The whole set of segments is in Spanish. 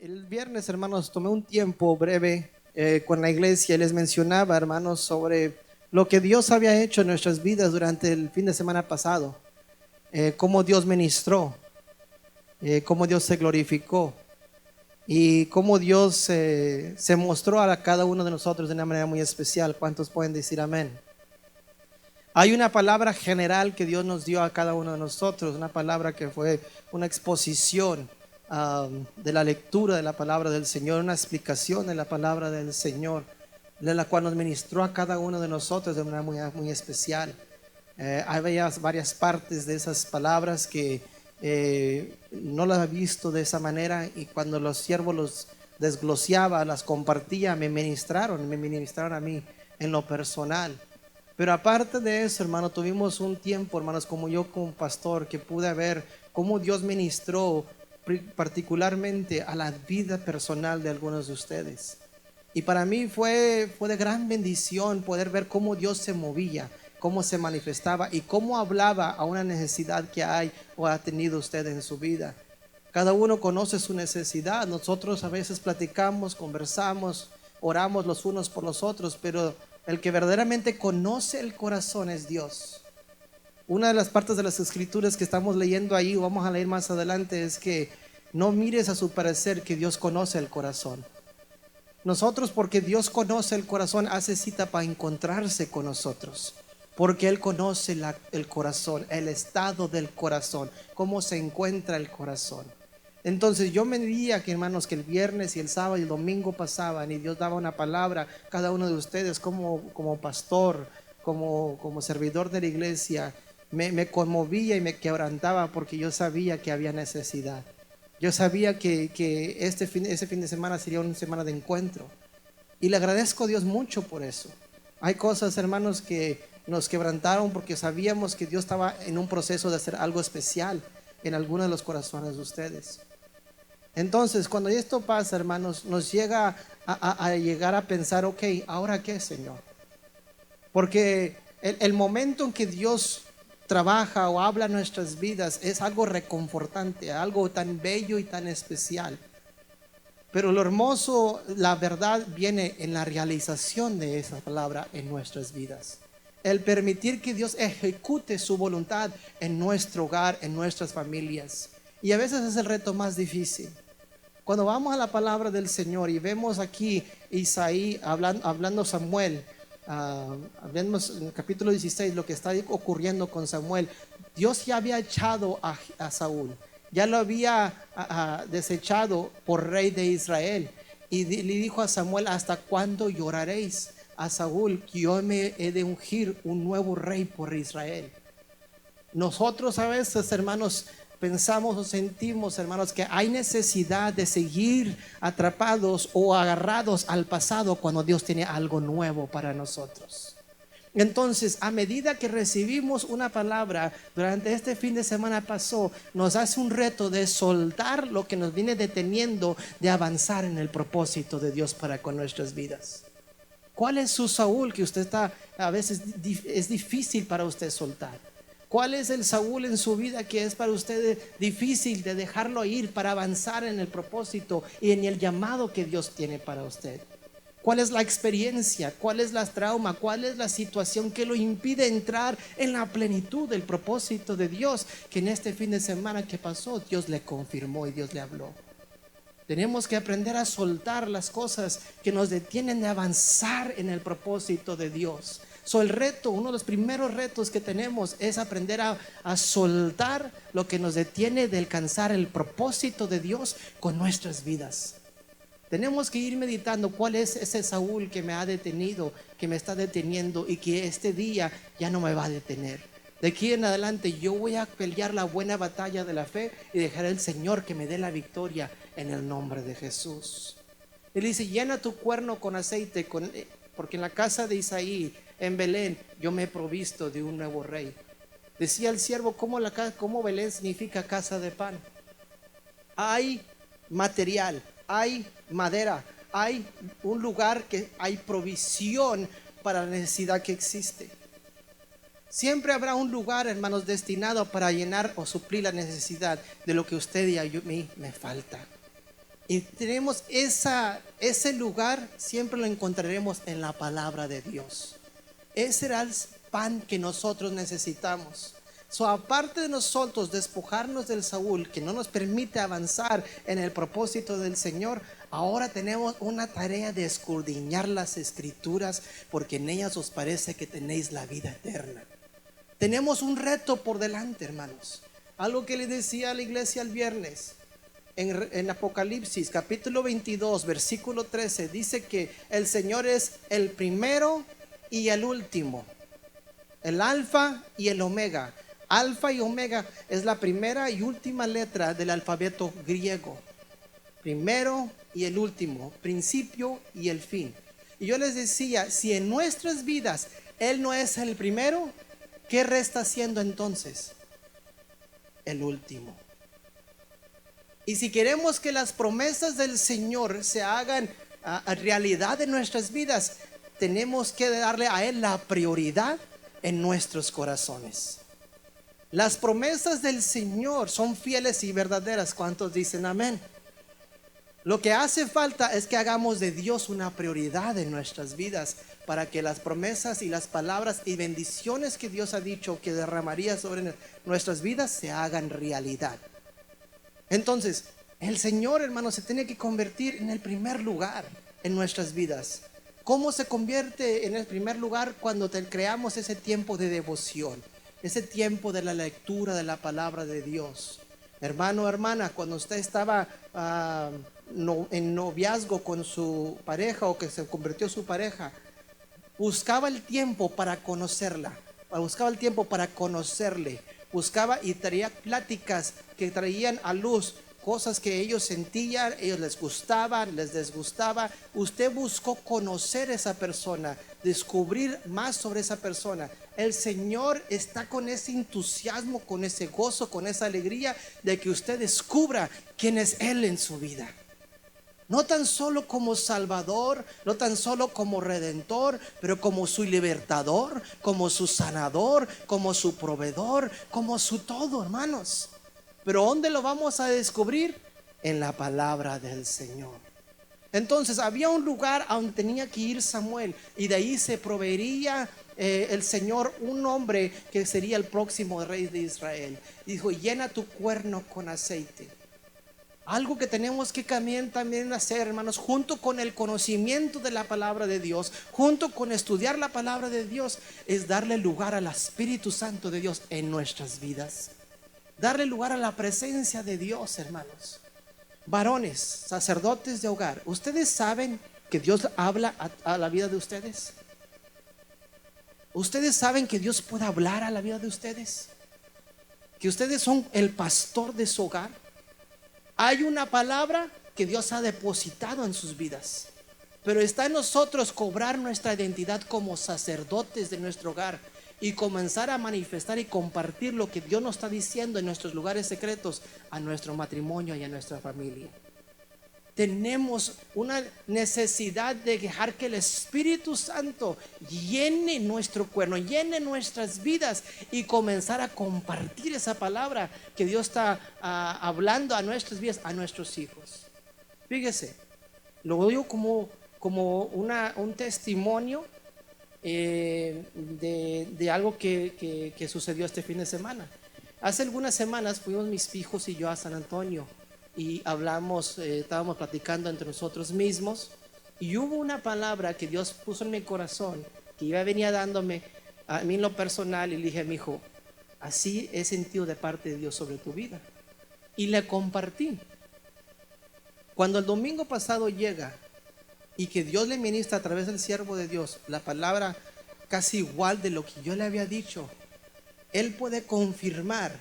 El viernes, hermanos, tomé un tiempo breve con la iglesia y les mencionaba, hermanos, sobre lo que Dios había hecho en nuestras vidas durante el fin de semana pasado, cómo Dios ministró, cómo Dios se glorificó y cómo Dios se mostró a cada uno de nosotros de una manera muy especial. ¿Cuántos pueden decir amén? Hay una palabra general que Dios nos dio a cada uno de nosotros, una palabra que fue una exposición de la lectura de la palabra del Señor, una explicación de la palabra del Señor, de la cual nos ministró a cada uno de nosotros de una manera muy especial. Hay varias partes de esas palabras que no las he visto de esa manera, y cuando los siervos los desglosaba, las compartía, me ministraron a mí en lo personal. Pero aparte de eso, hermano, tuvimos un tiempo, hermanos, como yo como pastor, que pude ver cómo Dios ministró particularmente a la vida personal de algunos de ustedes. Y para mí fue de gran bendición poder ver cómo Dios se movía, cómo se manifestaba y cómo hablaba a una necesidad que hay o ha tenido usted en su vida. Cada uno conoce su necesidad. Nosotros a veces platicamos, conversamos, oramos los unos por los otros, pero el que verdaderamente conoce el corazón es Dios. Una de las partes de las escrituras que estamos leyendo ahí, o vamos a leer más adelante, es que no mires a su parecer, que Dios conoce el corazón. Nosotros, porque Dios conoce el corazón, hace cita para encontrarse con nosotros, porque Él conoce el corazón, el estado del corazón, cómo se encuentra el corazón. Entonces yo me diría que, hermanos, que el viernes y el sábado y el domingo pasaban y Dios daba una palabra a cada uno de ustedes como pastor, como servidor de la iglesia. Me conmovía y me quebrantaba, porque yo sabía que había necesidad. Yo sabía que ese fin de semana sería una semana de encuentro. Y le agradezco a Dios mucho por eso. Hay cosas, hermanos, que nos quebrantaron porque sabíamos que Dios estaba en un proceso de hacer algo especial en algunos de los corazones de ustedes. Entonces, cuando esto pasa, hermanos, nos llega a llegar a pensar, ok, ¿ahora qué, Señor? Porque el momento en que Dios trabaja o habla en nuestras vidas es algo reconfortante, algo tan bello y tan especial. Pero lo hermoso, la verdad, viene en la realización de esa palabra en nuestras vidas. El permitir que Dios ejecute su voluntad en nuestro hogar, en nuestras familias. Y a veces es el reto más difícil. Cuando vamos a la palabra del Señor y vemos aquí Isaí hablando Samuel, vemos en el capítulo 16 lo que está ocurriendo con Samuel. Dios ya había echado a Saúl, ya lo había desechado por rey de Israel, y le dijo a Samuel: ¿hasta cuándo lloraréis a Saúl? Que yo me he de ungir un nuevo rey por Israel. Nosotros a veces, hermanos, pensamos o sentimos, hermanos, que hay necesidad de seguir atrapados o agarrados al pasado cuando Dios tiene algo nuevo para nosotros. Entonces, a medida que recibimos una palabra durante este fin de semana pasó, nos hace un reto de soltar lo que nos viene deteniendo de avanzar en el propósito de Dios para con nuestras vidas. ¿Cuál es su Saúl que usted está, a veces es difícil para usted soltar? ¿Cuál es el Saúl en su vida que es para usted difícil de dejarlo ir para avanzar en el propósito y en el llamado que Dios tiene para usted? ¿Cuál es la experiencia? ¿Cuál es la trauma? ¿Cuál es la situación que lo impide entrar en la plenitud del propósito de Dios, que en este fin de semana que pasó Dios le confirmó y Dios le habló? Tenemos que aprender a soltar las cosas que nos detienen de avanzar en el propósito de Dios. El reto, uno de los primeros retos que tenemos es aprender a soltar lo que nos detiene de alcanzar el propósito de Dios con nuestras vidas. Tenemos que ir meditando cuál es ese Saúl que me ha detenido, que me está deteniendo y que este día ya no me va a detener. De aquí en adelante yo voy a pelear la buena batalla de la fe y dejar al Señor que me dé la victoria en el nombre de Jesús. Él dice: llena tu cuerno con aceite, porque en la casa de Isaí, en Belén, yo me he provisto de un nuevo rey. Decía el siervo: ¿cómo Belén significa casa de pan? Hay material, hay madera, hay un lugar que hay provisión para la necesidad que existe. Siempre habrá un lugar, hermanos, destinado para llenar o suplir la necesidad de lo que usted y a mí me falta. Y tenemos ese lugar, siempre lo encontraremos en la palabra de Dios. Ese era el pan que nosotros necesitamos. Aparte de nosotros despojarnos del Saúl, que no nos permite avanzar en el propósito del Señor, ahora tenemos una tarea de escudriñar las Escrituras, porque en ellas os parece que tenéis la vida eterna. Tenemos un reto por delante, hermanos. Algo que le decía a la iglesia el viernes. En Apocalipsis capítulo 22 versículo 13 dice que el Señor es el primero y el último, el alfa y el omega. Alfa y omega es la primera y última letra del alfabeto griego. Primero y el último, principio y el fin. Y yo les decía, si en nuestras vidas Él no es el primero, ¿qué resta siendo entonces? El último. Y si queremos que las promesas del Señor se hagan realidad en nuestras vidas, tenemos que darle a Él la prioridad en nuestros corazones. Las promesas del Señor son fieles y verdaderas. ¿Cuántos dicen amén? Lo que hace falta es que hagamos de Dios una prioridad en nuestras vidas, para que las promesas y las palabras y bendiciones que Dios ha dicho que derramaría sobre nuestras vidas se hagan realidad. Entonces, el Señor, hermanos, se tiene que convertir en el primer lugar en nuestras vidas. ¿Cómo se convierte en el primer lugar? Cuando creamos ese tiempo de devoción, ese tiempo de la lectura de la palabra de Dios. Hermano, hermana, cuando usted estaba en noviazgo con su pareja, o que se convirtió en su pareja, buscaba el tiempo para conocerla, buscaba el tiempo para conocerle, buscaba y traía pláticas que traían a luz cosas que ellos sentían, ellos les gustaban, les disgustaba. Usted buscó conocer a esa persona, descubrir más sobre esa persona. El Señor está con ese entusiasmo, con ese gozo, con esa alegría de que usted descubra quién es Él en su vida. No tan solo como Salvador, no tan solo como Redentor, pero como su libertador, como su sanador, como su proveedor, como su todo, hermanos. Pero ¿dónde lo vamos a descubrir? En la palabra del Señor. Entonces había un lugar a donde tenía que ir Samuel, y de ahí se proveería el Señor un hombre que sería el próximo rey de Israel. Dijo: llena tu cuerno con aceite. Algo que tenemos que también hacer, hermanos, junto con el conocimiento de la palabra de Dios, junto con estudiar la palabra de Dios, es darle lugar al Espíritu Santo de Dios en nuestras vidas. Darle lugar a la presencia de Dios, hermanos. Varones, sacerdotes de hogar, ¿ustedes saben que Dios habla a la vida de ustedes? ¿Ustedes saben que Dios puede hablar a la vida de ustedes? Que ustedes son el pastor de su hogar. Hay una palabra que Dios ha depositado en sus vidas, pero está en nosotros cobrar nuestra identidad como sacerdotes de nuestro hogar y comenzar a manifestar y compartir lo que Dios nos está diciendo en nuestros lugares secretos a nuestro matrimonio y a nuestra familia. Tenemos una necesidad de dejar que el Espíritu Santo llene nuestro cuerno, llene nuestras vidas, y comenzar a compartir esa palabra que Dios está hablando a nuestras vidas, a nuestros hijos. Fíjese, lo digo como un testimonio de algo que sucedió este fin de semana. Hace algunas semanas fuimos mis hijos y yo a San Antonio, y hablamos, estábamos platicando entre nosotros mismos, y hubo una palabra que Dios puso en mi corazón, que iba a venir dándome a mí en lo personal, y le dije: mi hijo, así he sentido de parte de Dios sobre tu vida, y le compartí. Cuando el domingo pasado llega y que Dios le ministra a través del siervo de Dios la palabra casi igual de lo que yo le había dicho, él puede confirmar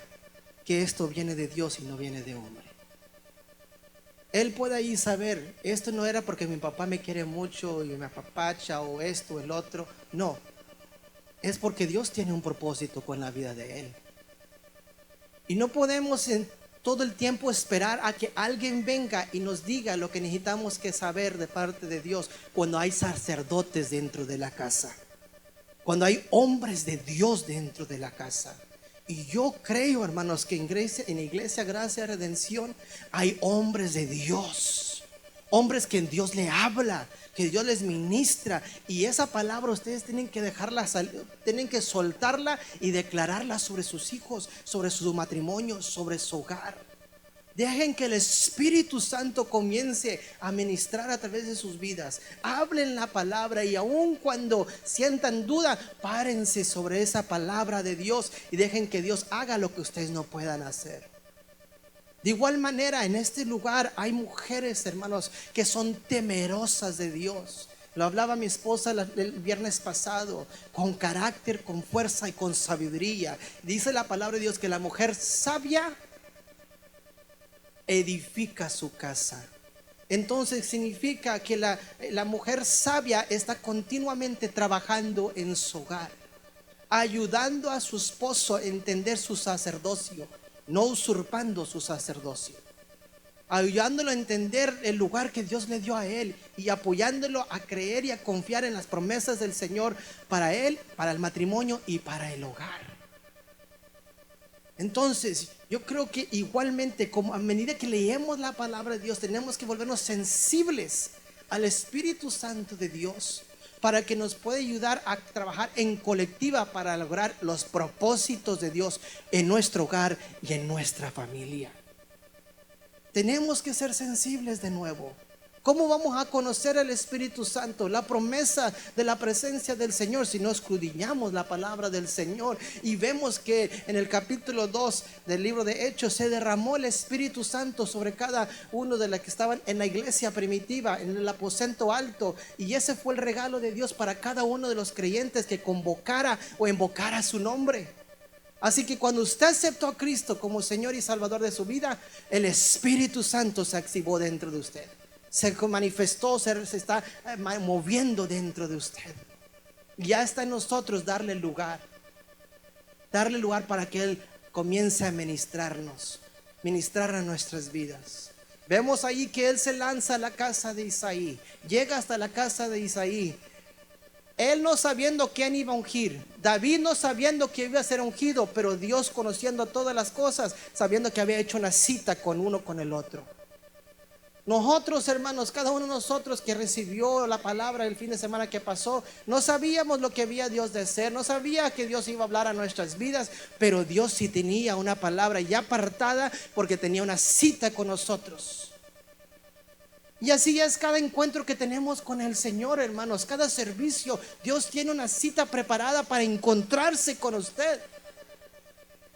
que esto viene de Dios y no viene de hombre. Él puede ahí saber, esto no era porque mi papá me quiere mucho y me apapacha, o esto o el otro. No, es porque Dios tiene un propósito con la vida de él. Y no podemos todo el tiempo esperar a que alguien venga y nos diga lo que necesitamos que saber de parte de Dios, cuando hay sacerdotes dentro de la casa, cuando hay hombres de Dios dentro de la casa. Y yo creo, hermanos, que en la iglesia Gracia y Redención hay hombres de Dios, hombres que Dios le habla, que Dios les ministra, y esa palabra ustedes tienen que dejarla salir, tienen que soltarla y declararla sobre sus hijos, sobre su matrimonio, sobre su hogar. Dejen que el Espíritu Santo comience a ministrar a través de sus vidas. Hablen la palabra, y aun cuando sientan duda, párense sobre esa palabra de Dios y dejen que Dios haga lo que ustedes no puedan hacer. De igual manera, en este lugar hay mujeres, hermanos, que son temerosas de Dios. Lo hablaba mi esposa el viernes pasado, con carácter, con fuerza y con sabiduría. Dice la palabra de Dios que la mujer sabia edifica su casa. Entonces significa que la mujer sabia está continuamente trabajando en su hogar, ayudando a su esposo a entender su sacerdocio, no usurpando su sacerdocio, ayudándolo a entender el lugar que Dios le dio a él y apoyándolo a creer y a confiar en las promesas del Señor para él, para el matrimonio y para el hogar. Entonces yo creo que igualmente, como a medida que leemos la palabra de Dios, tenemos que volvernos sensibles al Espíritu Santo de Dios, para que nos pueda ayudar a trabajar en colectiva para lograr los propósitos de Dios en nuestro hogar y en nuestra familia. Tenemos que ser sensibles de nuevo. ¿Cómo vamos a conocer al Espíritu Santo, la promesa de la presencia del Señor, si no escudriñamos la palabra del Señor y vemos que en el capítulo 2 del libro de Hechos se derramó el Espíritu Santo sobre cada uno de los que estaban en la iglesia primitiva, en el aposento alto, y ese fue el regalo de Dios para cada uno de los creyentes que convocara o invocara su nombre? Así que cuando usted aceptó a Cristo como Señor y Salvador de su vida, el Espíritu Santo se activó dentro de usted, se manifestó, se está moviendo dentro de usted. Ya está en nosotros darle lugar para que Él comience a ministrar a nuestras vidas. Vemos ahí que Él se lanza a la casa de Isaí, llega hasta la casa de Isaí, él no sabiendo quién iba a ungir, David no sabiendo que iba a ser ungido, pero Dios conociendo todas las cosas, sabiendo que había hecho una cita con uno con el otro. Nosotros, hermanos, cada uno de nosotros que recibió la palabra el fin de semana que pasó, no sabíamos lo que había Dios de hacer, no sabía que Dios iba a hablar a nuestras vidas, pero Dios sí tenía una palabra ya apartada, porque tenía una cita con nosotros. Y así es cada encuentro que tenemos con el Señor, hermanos. Cada servicio, Dios tiene una cita preparada para encontrarse con usted.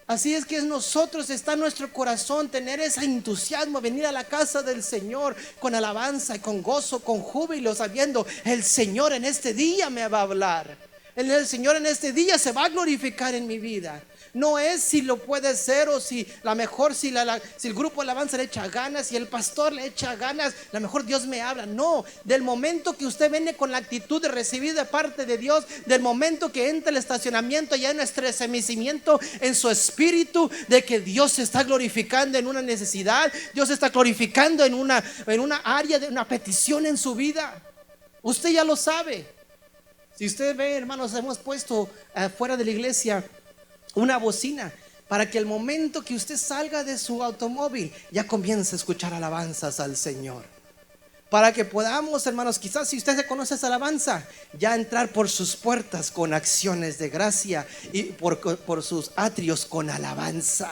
Así es que en nosotros está en nuestro corazón tener ese entusiasmo, venir a la casa del Señor con alabanza, con gozo, con júbilo, sabiendo el Señor en este día me va a hablar. El Señor en este día se va a glorificar en mi vida. No es si lo puede hacer o si la mejor, si el grupo de alabanza le echa ganas, si el pastor le echa ganas, la mejor Dios me habla. No, del momento que usted viene con la actitud de recibir de parte de Dios, del momento que entra el estacionamiento, ya en nuestro estremecimiento en su espíritu de que Dios se está glorificando en una necesidad, Dios se está glorificando en una área de una petición en su vida. Usted ya lo sabe. Si usted ve, hermanos, hemos puesto fuera de la iglesia una bocina para que el momento que usted salga de su automóvil ya comience a escuchar alabanzas al Señor, para que podamos, hermanos, quizás si usted se conoce esa alabanza, ya entrar por sus puertas con acciones de gracia y por sus atrios con alabanza.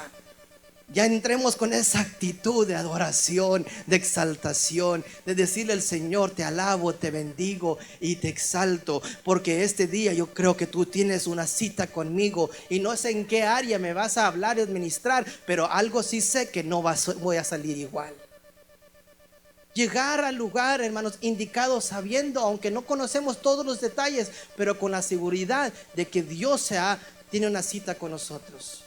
Ya entremos con esa actitud de adoración, de exaltación, de decirle al Señor: te alabo, te bendigo y te exalto, porque este día yo creo que tú tienes una cita conmigo y no sé en qué área me vas a hablar y administrar, pero algo sí sé, que no voy a salir igual. Llegar al lugar, hermanos, indicado, sabiendo, aunque no conocemos todos los detalles, pero con la seguridad de que Dios tiene una cita con nosotros.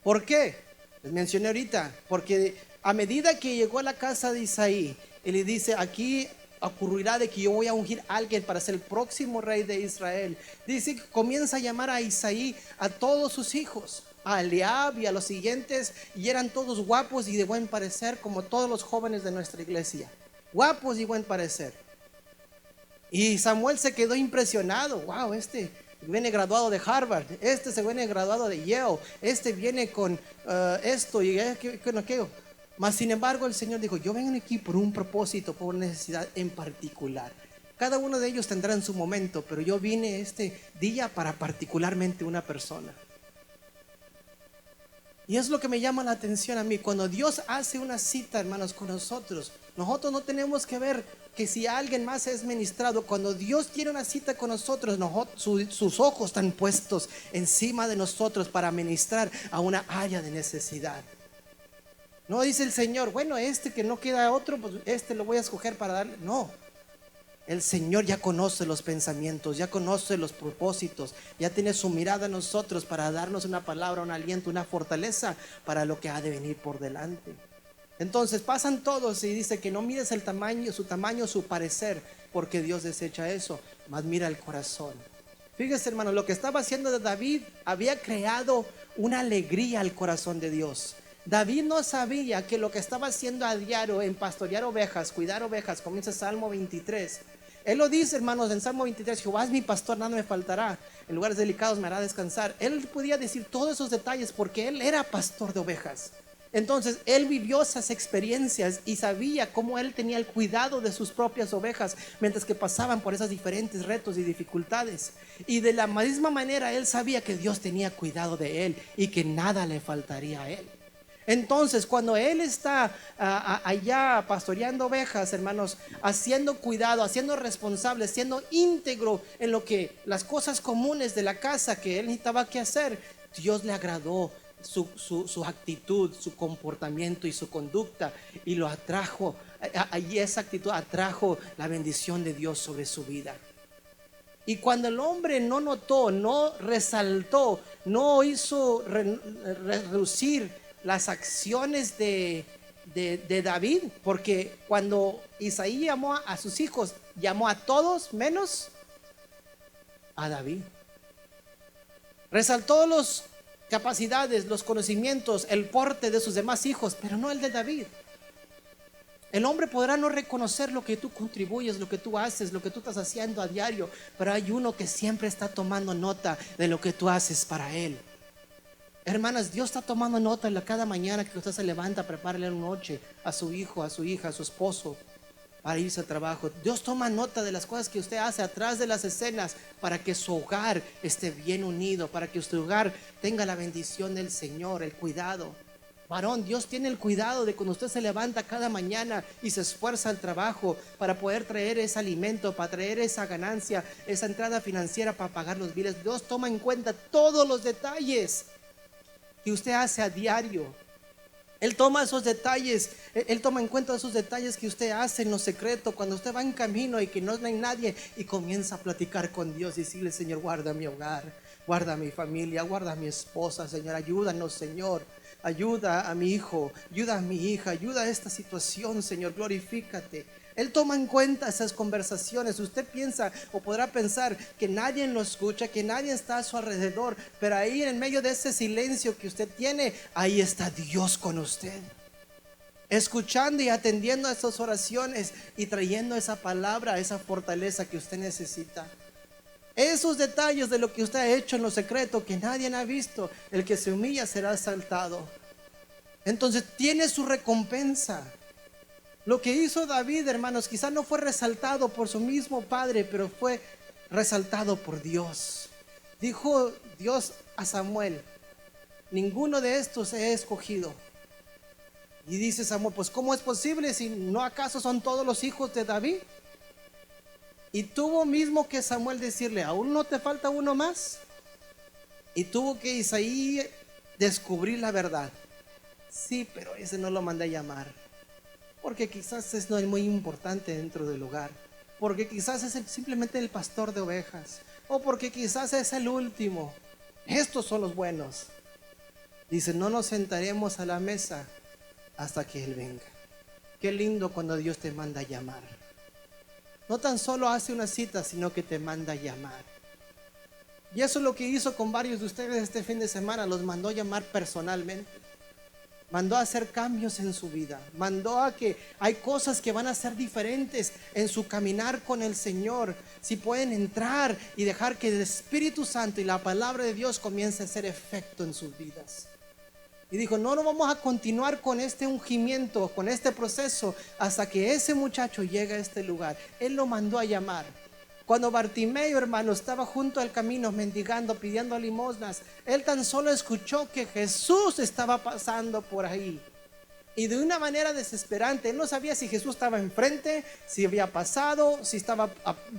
¿Por qué? Les mencioné ahorita, porque a medida que llegó a la casa de Isaí, él le dice: aquí ocurrirá de que yo voy a ungir a alguien para ser el próximo rey de Israel. Dice que comienza a llamar a Isaí a todos sus hijos, a Eliab y a los siguientes, y eran todos guapos y de buen parecer, como todos los jóvenes de nuestra iglesia, guapos y buen parecer. Y Samuel se quedó impresionado. Wow, este viene graduado de Harvard, este se viene graduado de Yale, este viene con esto y aquello. Mas sin embargo el Señor dijo, yo vengo aquí por un propósito, por una necesidad en particular. Cada uno de ellos tendrá en su momento, pero yo vine este día para particularmente una persona. Y es lo que me llama la atención a mí. Cuando Dios hace una cita, hermanos, con nosotros, nosotros no tenemos que ver que si alguien más es ministrado. Cuando Dios tiene una cita con nosotros, sus ojos están puestos encima de nosotros para ministrar a una área de necesidad. No dice el Señor, bueno, que no queda otro, pues lo voy a escoger para darle. No. El Señor ya conoce los pensamientos, ya conoce los propósitos, ya tiene su mirada en nosotros para darnos una palabra, un aliento, una fortaleza para lo que ha de venir por delante. Entonces pasan todos y dice que no mires el tamaño, su parecer, porque Dios desecha eso, mas mira el corazón. Fíjese, hermano, lo que estaba haciendo de David había creado una alegría al corazón de Dios. David no sabía que lo que estaba haciendo a diario en pastorear ovejas, cuidar ovejas, comienza Salmo 23. Él lo dice, hermanos, en Salmo 23, Jehová es mi pastor, nada me faltará, en lugares delicados me hará descansar. Él podía decir todos esos detalles porque él era pastor de ovejas. Entonces él vivió esas experiencias y sabía cómo él tenía el cuidado de sus propias ovejas mientras que pasaban por esos diferentes retos y dificultades. Y de la misma manera él sabía que Dios tenía cuidado de él y que nada le faltaría a él. Entonces, cuando él está allá pastoreando ovejas, hermanos, haciendo cuidado, haciendo responsable, siendo íntegro en lo que las cosas comunes de la casa que él necesitaba que hacer, Dios le agradó su actitud, su comportamiento y su conducta, y lo atrajo. Y esa actitud atrajo la bendición de Dios sobre su vida. Y cuando el hombre no notó, no resaltó, no hizo reducir las acciones de David, porque cuando Isaí llamó a sus hijos, llamó a todos menos a David. Resaltó las capacidades, los conocimientos, el porte de sus demás hijos, pero no el de David. El hombre podrá no reconocer lo que tú contribuyes, lo que tú haces, lo que tú estás haciendo a diario, pero hay uno que siempre está tomando nota de lo que tú haces para él. Hermanas, Dios está tomando nota cada mañana que usted se levanta, prepárale una noche a su hijo, a su hija, a su esposo para irse al trabajo. Dios toma nota de las cosas que usted hace atrás de las escenas para que su hogar esté bien unido, para que su hogar tenga la bendición del Señor, el cuidado. Varón, Dios tiene el cuidado de cuando usted se levanta cada mañana y se esfuerza al trabajo para poder traer ese alimento, para traer esa ganancia, esa entrada financiera para pagar los biles. Dios toma en cuenta todos los detalles que usted hace a diario. Él toma esos detalles, Él toma en cuenta esos detalles que usted hace en lo secreto, cuando usted va en camino y que no hay nadie y comienza a platicar con Dios y decirle: Señor, guarda mi hogar, guarda mi familia, guarda a mi esposa, Señor, ayúdanos, Señor, ayuda a mi hijo, ayuda a mi hija, ayuda a esta situación, Señor, glorifícate. Él toma en cuenta esas conversaciones. Usted piensa o podrá pensar que nadie lo escucha, que nadie está a su alrededor, pero ahí en medio de ese silencio que usted tiene, ahí está Dios con usted, escuchando y atendiendo a esas oraciones y trayendo esa palabra, esa fortaleza que usted necesita. Esos detalles de lo que usted ha hecho en lo secreto que nadie ha visto, el que se humilla será exaltado. Entonces tiene su recompensa. Lo que hizo David, hermanos, quizás no fue resaltado por su mismo padre, pero fue resaltado por Dios. Dijo Dios a Samuel: ninguno de estos he escogido. Y dice Samuel: pues ¿cómo es posible si no acaso son todos los hijos de David? Y tuvo mismo que Samuel decirle: ¿aún no te falta uno más? Y tuvo que Isaí descubrir la verdad. Sí, pero ese no lo mandé a llamar, porque quizás no es muy importante dentro del hogar, porque quizás es simplemente el pastor de ovejas, o porque quizás es el último. Estos son los buenos. Dice: no nos sentaremos a la mesa hasta que Él venga. Qué lindo cuando Dios te manda a llamar. No tan solo hace una cita, sino que te manda a llamar. Y eso es lo que hizo con varios de ustedes este fin de semana. Los mandó a llamar personalmente. Mandó a hacer cambios en su vida. Mandó a que hay cosas que van a ser diferentes en su caminar con el Señor. Si pueden entrar y dejar que el Espíritu Santo y la palabra de Dios comience a hacer efecto en sus vidas. Y dijo, no vamos a continuar con este ungimiento, con este proceso, hasta que ese muchacho llegue a este lugar. Él lo mandó a llamar. Cuando Bartimeo, hermano, estaba junto al camino mendigando, pidiendo limosnas, él tan solo escuchó que Jesús estaba pasando por ahí. Y de una manera desesperante, él no sabía si Jesús estaba enfrente, si había pasado, si estaba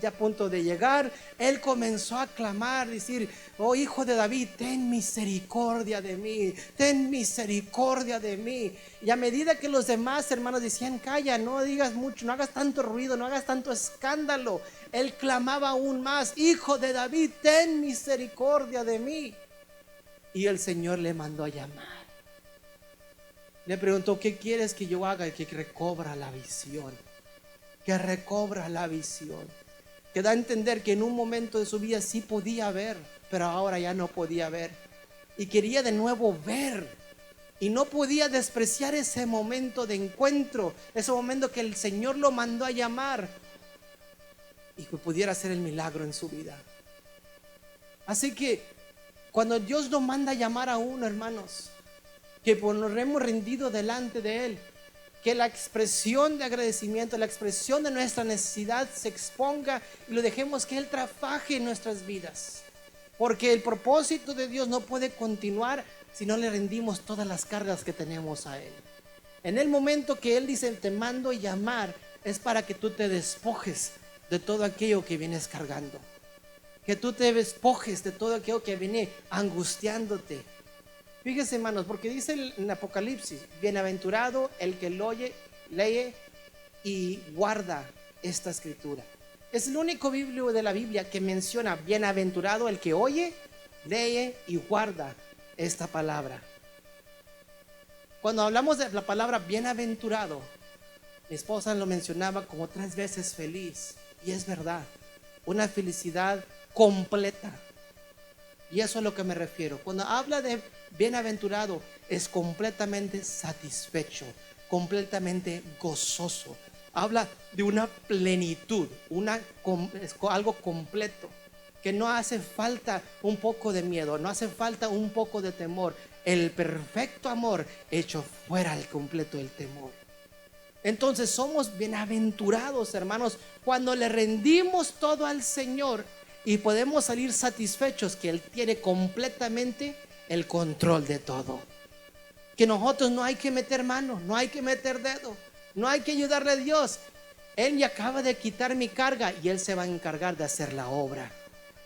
ya a punto de llegar. Él comenzó a clamar, decir, oh hijo de David, ten misericordia de mí, ten misericordia de mí. Y a medida que los demás hermanos decían, calla, no digas mucho, no hagas tanto ruido, no hagas tanto escándalo, él clamaba aún más, hijo de David, ten misericordia de mí. Y el Señor le mandó a llamar. Le preguntó, ¿qué quieres que yo haga? Y que recobra la visión. Que recobra la visión. Que da a entender que en un momento de su vida sí podía ver, pero ahora ya no podía ver. Y quería de nuevo ver. Y no podía despreciar ese momento de encuentro. Ese momento que el Señor lo mandó a llamar. Y que pudiera hacer el milagro en su vida. Así que cuando Dios nos manda a llamar a uno, hermanos, que nos hemos rendido delante de Él, que la expresión de agradecimiento, la expresión de nuestra necesidad se exponga y lo dejemos que Él trabaje en nuestras vidas, porque el propósito de Dios no puede continuar si no le rendimos todas las cargas que tenemos a Él. En el momento que Él dice, te mando a llamar, es para que tú te despojes de todo aquello que vienes cargando, que tú te despojes de todo aquello que viene angustiándote. Fíjense, hermanos, porque dice en Apocalipsis, bienaventurado el que lo oye, lee y guarda esta escritura. Es el único libro de la Biblia que menciona bienaventurado el que oye, lee y guarda esta palabra. Cuando hablamos de la palabra bienaventurado, mi esposa lo mencionaba como 3 veces feliz, y es verdad, una felicidad completa. Y eso es a lo que me refiero. Cuando habla de bienaventurado, es completamente satisfecho, completamente gozoso. Habla de una plenitud, algo completo, que no hace falta un poco de miedo, no hace falta un poco de temor. El perfecto amor hecho fuera al completo del temor. Entonces somos bienaventurados, hermanos, cuando le rendimos todo al Señor y podemos salir satisfechos que Él tiene completamente el control de todo. Que nosotros no hay que meter mano, no hay que meter dedo, no hay que ayudarle a Dios. Él me acaba de quitar mi carga y Él se va a encargar de hacer la obra.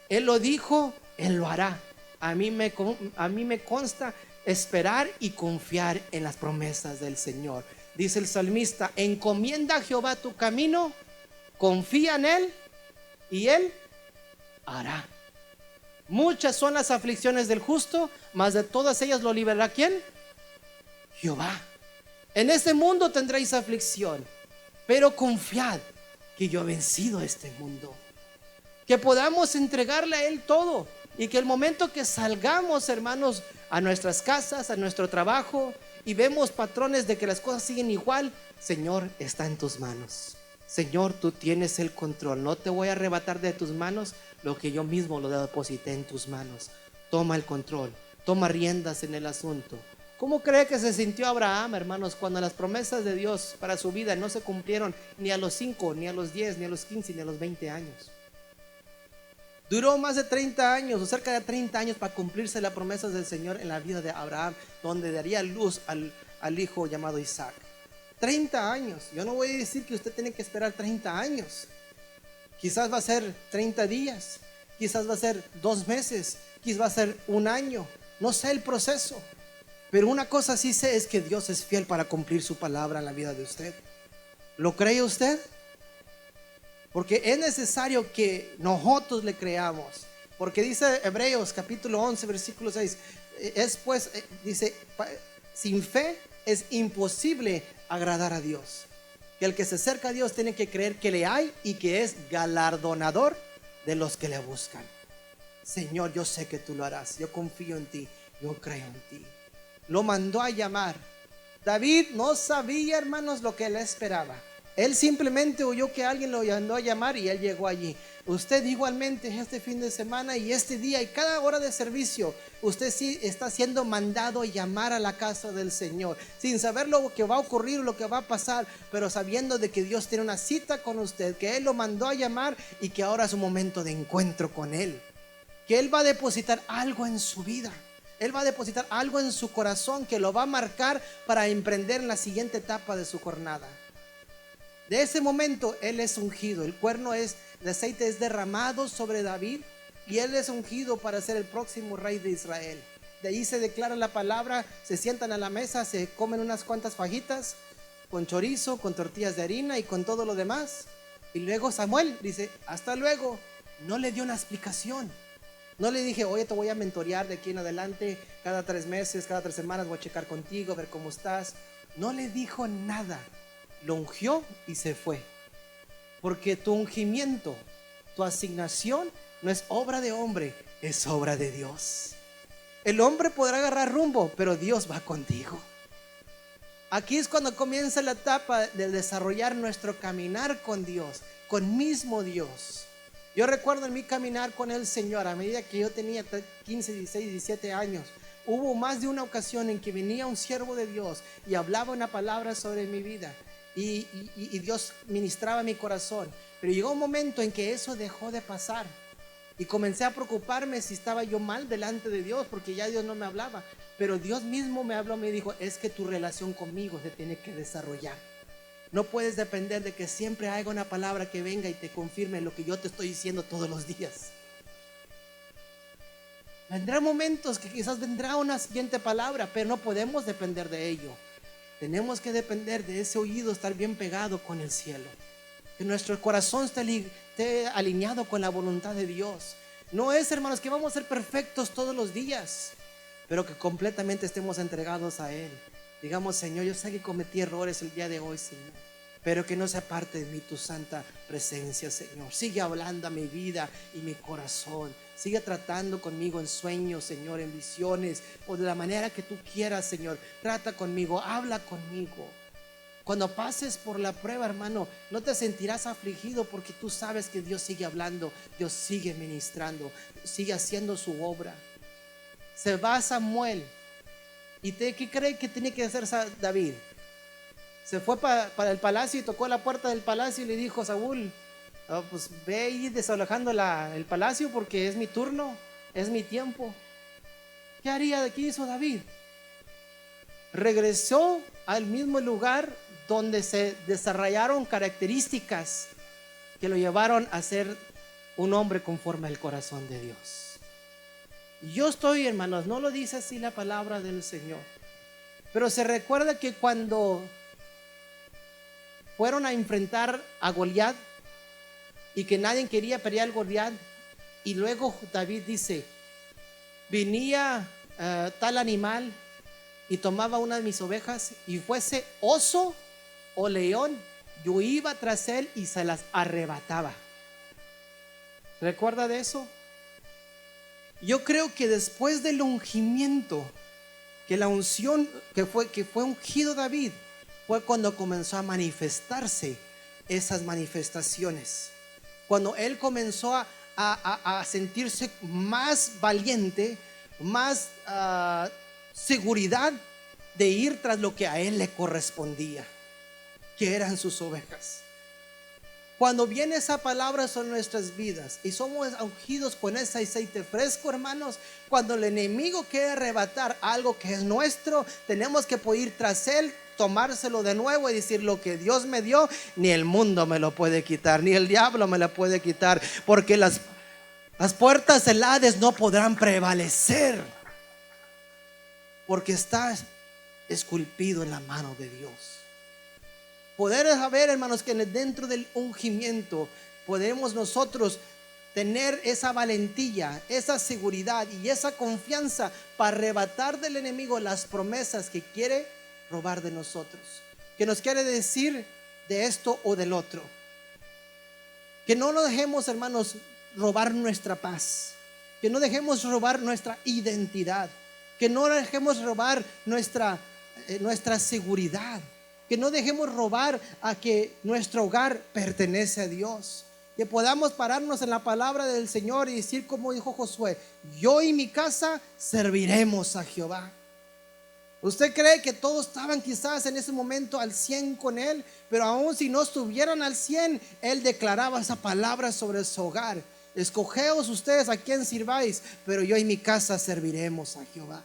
Él lo dijo, Él lo hará. A mí me consta esperar y confiar en las promesas del Señor. Dice el salmista, encomienda a Jehová tu camino, confía en Él y Él hará. Muchas son las aflicciones del justo, mas de todas ellas lo librará ¿quién? Jehová. En este mundo tendréis aflicción, pero confiad que yo he vencido este mundo. Que podamos entregarle a Él todo y que el momento que salgamos, hermanos, a nuestras casas, a nuestro trabajo y vemos patrones de que las cosas siguen igual, Señor, está en tus manos. Señor, tú tienes el control. No te voy a arrebatar de tus manos lo que yo mismo lo deposité en tus manos. Toma el control, toma riendas en el asunto. ¿Cómo cree que se sintió Abraham, hermanos, cuando las promesas de Dios para su vida no se cumplieron ni a los 5, ni a los 10, ni a los 15, ni a los 20 años? Duró más de 30 años o cerca de 30 años para cumplirse las promesas del Señor en la vida de Abraham, donde daría luz al hijo llamado Isaac. 30 años. Yo no voy a decir que usted tiene que esperar 30 años. Quizás va a ser 30 días, quizás va a ser 2 meses, quizás va a ser 1 año. No sé el proceso, pero una cosa sí sé es que Dios es fiel para cumplir su palabra en la vida de usted. ¿Lo cree usted? Porque es necesario que nosotros le creamos. Porque dice Hebreos capítulo 11 versículo 6, dice, sin fe es imposible agradar a Dios. Que el que se acerca a Dios tiene que creer que le hay y que es galardonador de los que le buscan. Señor, yo sé que tú lo harás, yo confío en ti, yo creo en ti. Lo mandó a llamar. David no sabía, hermanos, lo que él esperaba. Él simplemente oyó que alguien lo mandó a llamar y él llegó allí. Usted igualmente este fin de semana y este día y cada hora de servicio, usted sí está siendo mandado a llamar a la casa del Señor, sin saber lo que va a ocurrir, lo que va a pasar, pero sabiendo de que Dios tiene una cita con usted, que Él lo mandó a llamar y que ahora es un momento de encuentro con Él, que Él va a depositar algo en su vida. Él va a depositar algo en su corazón que lo va a marcar para emprender en la siguiente etapa de su jornada. De ese momento Él es ungido, el cuerno es, el aceite es derramado sobre David y Él es ungido para ser el próximo rey de Israel. De ahí se declara la palabra, se sientan a la mesa, se comen unas cuantas fajitas con chorizo, con tortillas de harina y con todo lo demás. Y luego Samuel dice, hasta luego. No le dio una explicación. No le dije, oye, te voy a mentorear de aquí en adelante, cada 3 meses, cada 3 semanas voy a checar contigo, a ver cómo estás. No le dijo nada. Lo ungió y se fue. Porque tu ungimiento, tu asignación no es obra de hombre, es obra de Dios. El hombre podrá agarrar rumbo, pero Dios va contigo. Aquí es cuando comienza la etapa de desarrollar nuestro caminar con Dios, con mismo Dios. Yo recuerdo en mi caminar con el Señor, a medida que yo tenía 15, 16, 17 años, hubo más de una ocasión en que venía un siervo de Dios y hablaba una palabra sobre mi vida. Y Dios ministraba mi corazón, pero llegó un momento en que eso dejó de pasar y comencé a preocuparme si estaba yo mal delante de Dios, porque ya Dios no me hablaba, pero Dios mismo me habló, me dijo, es que tu relación conmigo se tiene que desarrollar. No puedes depender de que siempre haya una palabra que venga y te confirme lo que yo te estoy diciendo todos los días. Vendrán momentos que quizás vendrá una siguiente palabra, pero no podemos depender de ello. Tenemos que depender de ese oído, estar bien pegado con el cielo. Que nuestro corazón esté alineado con la voluntad de Dios. No es, hermanos, que vamos a ser perfectos todos los días, pero que completamente estemos entregados a Él. Digamos, Señor, yo sé que cometí errores el día de hoy, Señor, pero que no se aparte de mí tu santa presencia, Señor. Sigue hablando a mi vida y mi corazón. Sigue tratando conmigo en sueños, Señor, en visiones, o de la manera que tú quieras, Señor. Trata conmigo, habla conmigo. Cuando pases por la prueba, hermano, no te sentirás afligido, porque tú sabes que Dios sigue hablando, Dios sigue ministrando, sigue haciendo su obra. Se va Samuel. ¿Y qué cree que tiene que hacer David? Se fue para el palacio y tocó la puerta del palacio y le dijo a Saúl, oh, pues ve ahí desalojando el palacio porque es mi turno, es mi tiempo. ¿Qué haría? ¿Qué hizo David? Regresó al mismo lugar donde se desarrollaron características que lo llevaron a ser un hombre conforme al corazón de Dios. Yo estoy, hermanos, no lo dice así la palabra del Señor, pero se recuerda que cuando fueron a enfrentar a Goliat y que nadie quería pelear al Goliat, y luego David dice, venía tal animal y tomaba una de mis ovejas, y fuese oso o león, yo iba tras él y se las arrebataba. ¿Recuerda de eso? Yo creo que después del ungimiento, que la unción que fue ungido David, fue cuando comenzó a manifestarse esas manifestaciones. Cuando él comenzó a sentirse más valiente, más seguridad de ir tras lo que a él le correspondía, que eran sus ovejas. Cuando viene esa palabra sobre nuestras vidas y somos ungidos con ese aceite fresco, hermanos, cuando el enemigo quiere arrebatar algo que es nuestro, tenemos que poder ir tras él, tomárselo de nuevo y decir, lo que Dios me dio, ni el mundo me lo puede quitar, ni el diablo me lo puede quitar, porque las puertas del Hades no podrán prevalecer, porque está esculpido en la mano de Dios. Poder saber, hermanos, que dentro del ungimiento podemos nosotros tener esa valentía, esa seguridad y esa confianza para arrebatar del enemigo las promesas que quiere robar de nosotros, que nos quiere decir de esto o del otro. Que no lo dejemos, hermanos, robar nuestra paz, que no dejemos robar nuestra identidad, que no dejemos robar nuestra seguridad. que no dejemos robar a que nuestro hogar pertenece a Dios. Que podamos pararnos en la palabra del Señor y decir como dijo Josué: yo y mi casa serviremos a Jehová. ¿Usted cree que todos estaban quizás en ese momento al 100 con él? Pero aún si no estuvieran al 100, él declaraba esa palabra sobre su hogar: escogeos ustedes a quién sirváis, pero yo y mi casa serviremos a Jehová.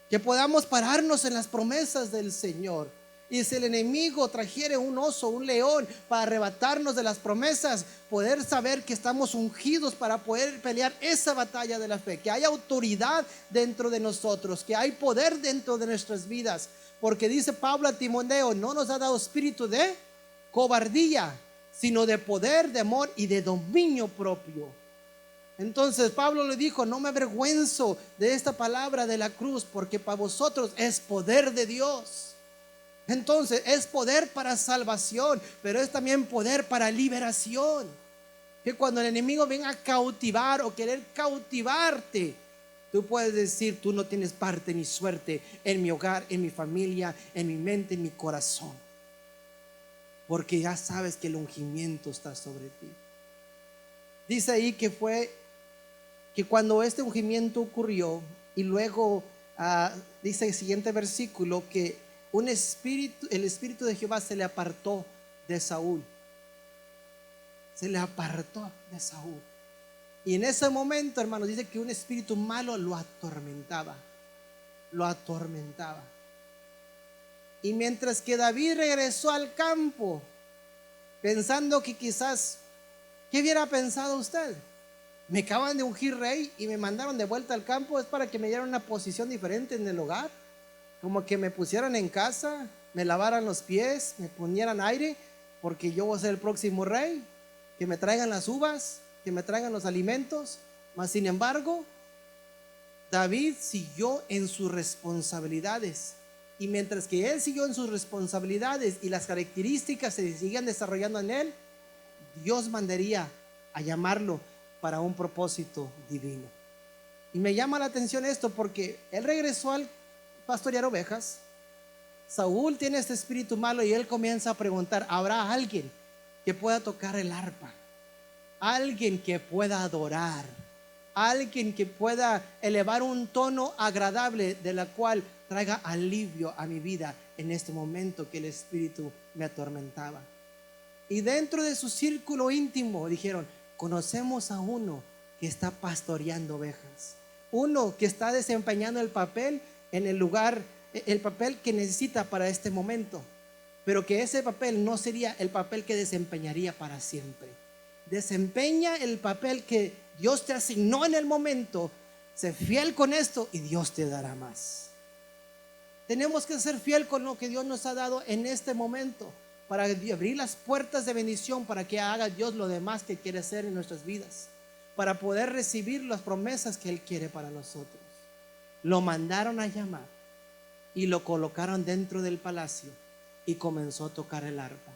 Que podamos pararnos en las promesas del Señor. Y si el enemigo trajere un oso, un león, para arrebatarnos de las promesas, poder saber que estamos ungidos para poder pelear esa batalla de la fe, que hay autoridad dentro de nosotros, que hay poder dentro de nuestras vidas. Porque dice Pablo a Timoteo: no nos ha dado espíritu de cobardía, sino de poder, de amor y de dominio propio. Entonces Pablo le dijo: no me avergüenzo de esta palabra de la cruz, porque para vosotros es poder de Dios. Entonces es poder para salvación, pero es también poder para liberación. Que cuando el enemigo venga a cautivar o querer cautivarte, tú puedes decir: tú no tienes parte ni suerte en mi hogar, en mi familia, en mi mente, en mi corazón, porque ya sabes que el ungimiento está sobre ti. Dice ahí que fue que cuando este ungimiento ocurrió, y luego dice el siguiente versículo que el espíritu de Jehová se le apartó de Saúl. Se le apartó de Saúl. Y en ese momento, hermanos, dice que un espíritu malo lo atormentaba. Lo atormentaba. Y mientras que David regresó al campo, pensando que quizás, ¿qué hubiera pensado usted? Me acaban de ungir rey y me mandaron de vuelta al campo. Es para que me dieran una posición diferente en el hogar, como que me pusieran en casa, me lavaran los pies, me ponieran aire, porque yo voy a ser el próximo rey, que me traigan las uvas, que me traigan los alimentos. Mas sin embargo, David siguió en sus responsabilidades. Y mientras que él siguió en sus responsabilidades y las características se seguían desarrollando en él, Dios mandaría a llamarlo para un propósito divino. Y me llama la atención esto, porque él regresó al pastorear ovejas. Saúl tiene este espíritu malo y él comienza a preguntar: ¿habrá alguien que pueda tocar el arpa? Alguien que pueda adorar, alguien que pueda elevar un tono agradable, de la cual traiga alivio a mi vida en este momento que el espíritu me atormentaba. Y dentro de su círculo íntimo dijeron: conocemos a uno que está pastoreando ovejas, uno que está desempeñando el papel en el lugar, el papel que necesita para este momento, pero que ese papel no sería el papel que desempeñaría para siempre. Desempeña el papel que Dios te asignó en el momento. Sé fiel con esto y Dios te dará más. Tenemos que ser fiel con lo que Dios nos ha dado en este momento, para abrir las puertas de bendición, para que haga Dios lo demás que quiere hacer en nuestras vidas, para poder recibir las promesas que Él quiere para nosotros. Lo mandaron a llamar y lo colocaron dentro del palacio y comenzó a tocar el arpa.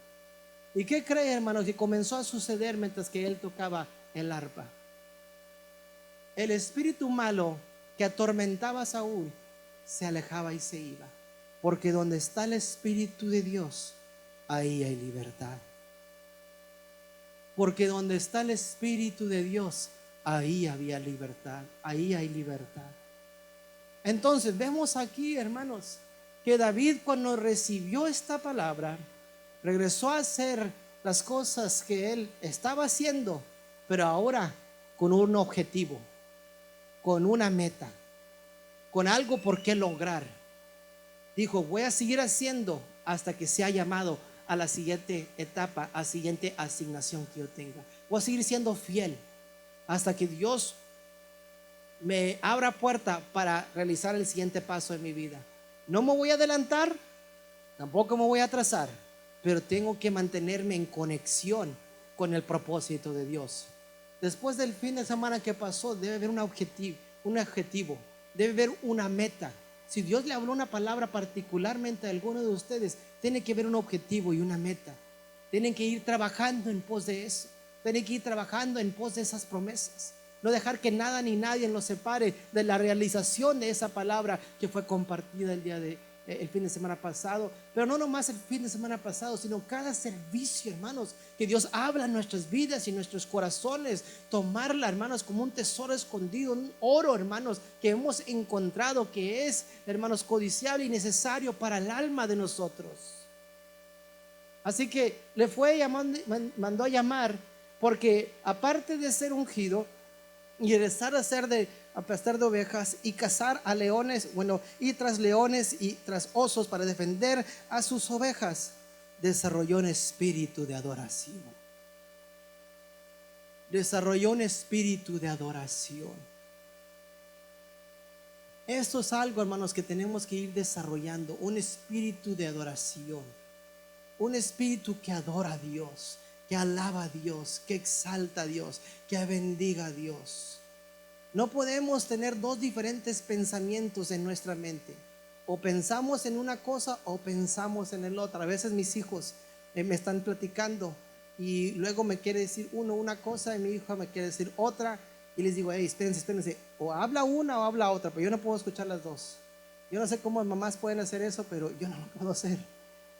¿Y qué cree, hermanos? Que comenzó a suceder mientras que él tocaba el arpa. El espíritu malo que atormentaba a Saúl se alejaba y se iba, porque donde está el espíritu de Dios, ahí hay libertad. Porque donde está el espíritu de Dios, ahí había libertad, ahí hay libertad. Entonces vemos aquí, hermanos, que David, cuando recibió esta palabra, regresó a hacer las cosas que él estaba haciendo, pero ahora con un objetivo, con una meta, con algo por qué lograr. Dijo: voy a seguir haciendo hasta que sea llamado a la siguiente etapa, a la siguiente asignación que yo tenga. Voy a seguir siendo fiel hasta que Dios me abra puerta para realizar el siguiente paso en mi vida. No me voy a adelantar, tampoco me voy a atrasar, pero tengo que mantenerme en conexión con el propósito de Dios. Después del fin de semana que pasó, debe haber un objetivo, debe haber una meta. Si Dios le habló una palabra particularmente a alguno de ustedes, tiene que haber un objetivo y una meta. Tienen que ir trabajando en pos de eso. Tienen que ir trabajando en pos de esas promesas. No dejar que nada ni nadie los separe de la realización de esa palabra que fue compartida el día el fin de semana pasado, pero no nomás el fin de semana pasado, sino cada servicio, hermanos, que Dios habla en nuestras vidas y en nuestros corazones, tomarla, hermanos, como un tesoro escondido, un oro, hermanos, que hemos encontrado, que es, hermanos, codiciable y necesario para el alma de nosotros. Así que le fue llamando, mandó a llamar, porque aparte de ser ungido y de estar a ser de aplastar de ovejas y cazar a leones, bueno, y tras leones y tras osos para defender a sus ovejas, desarrolló un espíritu de adoración. Desarrolló un espíritu de adoración. Esto es algo, hermanos, que tenemos que ir desarrollando, un espíritu de adoración. Un espíritu que adora a Dios, que alaba a Dios, que exalta a Dios, que bendiga a Dios. No podemos tener dos diferentes pensamientos en nuestra mente. O pensamos en una cosa o pensamos en el otro. A veces mis hijos me están platicando y luego me quiere decir uno una cosa y mi hija me quiere decir otra. Y les digo, hey, espérense, o habla una o habla otra, pero yo no puedo escuchar las dos. Yo no sé cómo mamás pueden hacer eso, pero yo no lo puedo hacer.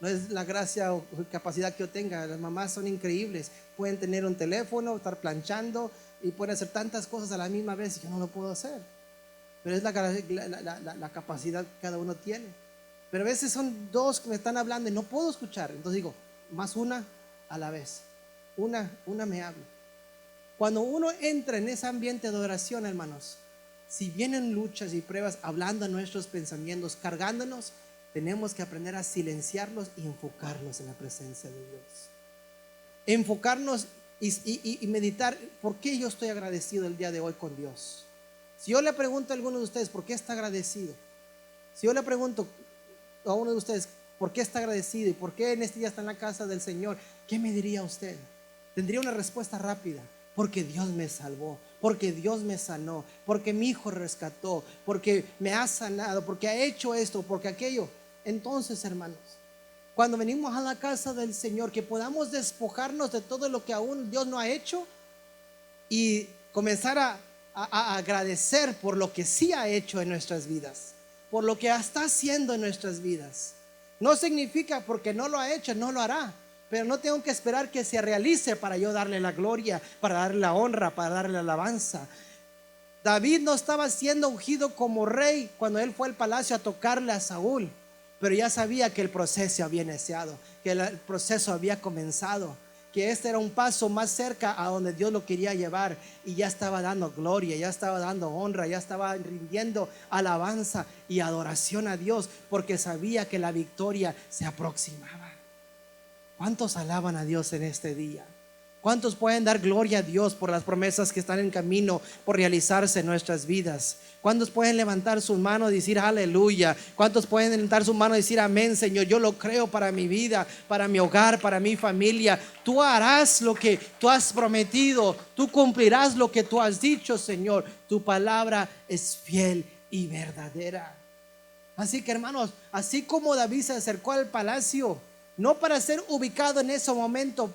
No es la gracia o capacidad que yo tenga. Las mamás son increíbles. Pueden tener un teléfono, estar planchando y pueden hacer tantas cosas a la misma vez. Yo no lo puedo hacer. Pero es la capacidad que cada uno tiene. Pero a veces son dos que me están hablando y no puedo escuchar. Entonces digo, más una a la vez. Una me habla. Cuando uno entra en ese ambiente de adoración, hermanos, si vienen luchas y pruebas hablando a nuestros pensamientos, cargándonos, tenemos que aprender a silenciarlos y enfocarnos en la presencia de Dios. Enfocarnos y meditar, ¿por qué yo estoy agradecido el día de hoy con Dios? Si yo le pregunto a alguno de ustedes, ¿por qué está agradecido? Si yo le pregunto a uno de ustedes, ¿por qué está agradecido? ¿Y por qué en este día está en la casa del Señor? ¿Qué me diría usted? Tendría una respuesta rápida. Porque Dios me salvó, porque Dios me sanó, porque mi hijo rescató, porque me ha sanado, porque ha hecho esto, porque aquello. Entonces, hermanos, cuando venimos a la casa del Señor, que podamos despojarnos de todo lo que aún Dios no ha hecho y comenzar a agradecer por lo que sí ha hecho en nuestras vidas, por lo que está haciendo en nuestras vidas. No significa porque no lo ha hecho, no lo hará, pero no tengo que esperar que se realice para yo darle la gloria, para darle la honra, para darle la alabanza. David no estaba siendo ungido como rey cuando él fue al palacio a tocarle a Saúl, pero ya sabía que el proceso había iniciado, que el proceso había comenzado, que este era un paso más cerca a donde Dios lo quería llevar, y ya estaba dando gloria, ya estaba dando honra, ya estaba rindiendo alabanza y adoración a Dios, porque sabía que la victoria se aproximaba. ¿Cuántos alaban a Dios en este día? ¿Cuántos pueden dar gloria a Dios por las promesas que están en camino por realizarse en nuestras vidas? ¿Cuántos pueden levantar su mano y decir aleluya? ¿Cuántos pueden levantar su mano y decir amén, Señor? Yo lo creo para mi vida, para mi hogar, para mi familia. Tú harás lo que tú has prometido. Tú cumplirás lo que tú has dicho, Señor. Tu palabra es fiel y verdadera. Así que, hermanos, así como David se acercó al palacio, no para ser ubicado en ese momento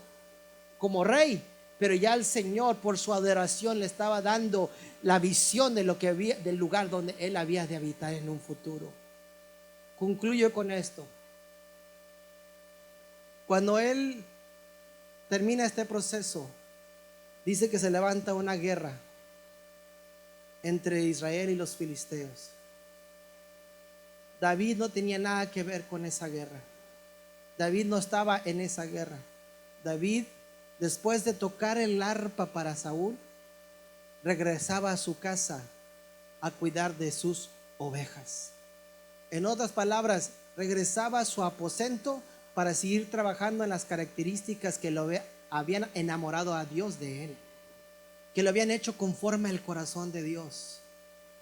como rey, pero ya el Señor por su adoración le estaba dando la visión de lo que había, del lugar donde él había de habitar en un futuro. Concluyo con esto. Cuando él termina este proceso, dice que se levanta una guerra entre Israel y los filisteos. David no tenía nada que ver con esa guerra. David no estaba en esa guerra. David, después de tocar el arpa para Saúl, regresaba a su casa a cuidar de sus ovejas. En otras palabras, regresaba a su aposento para seguir trabajando en las características que lo habían enamorado a Dios de él, que lo habían hecho conforme al corazón de Dios.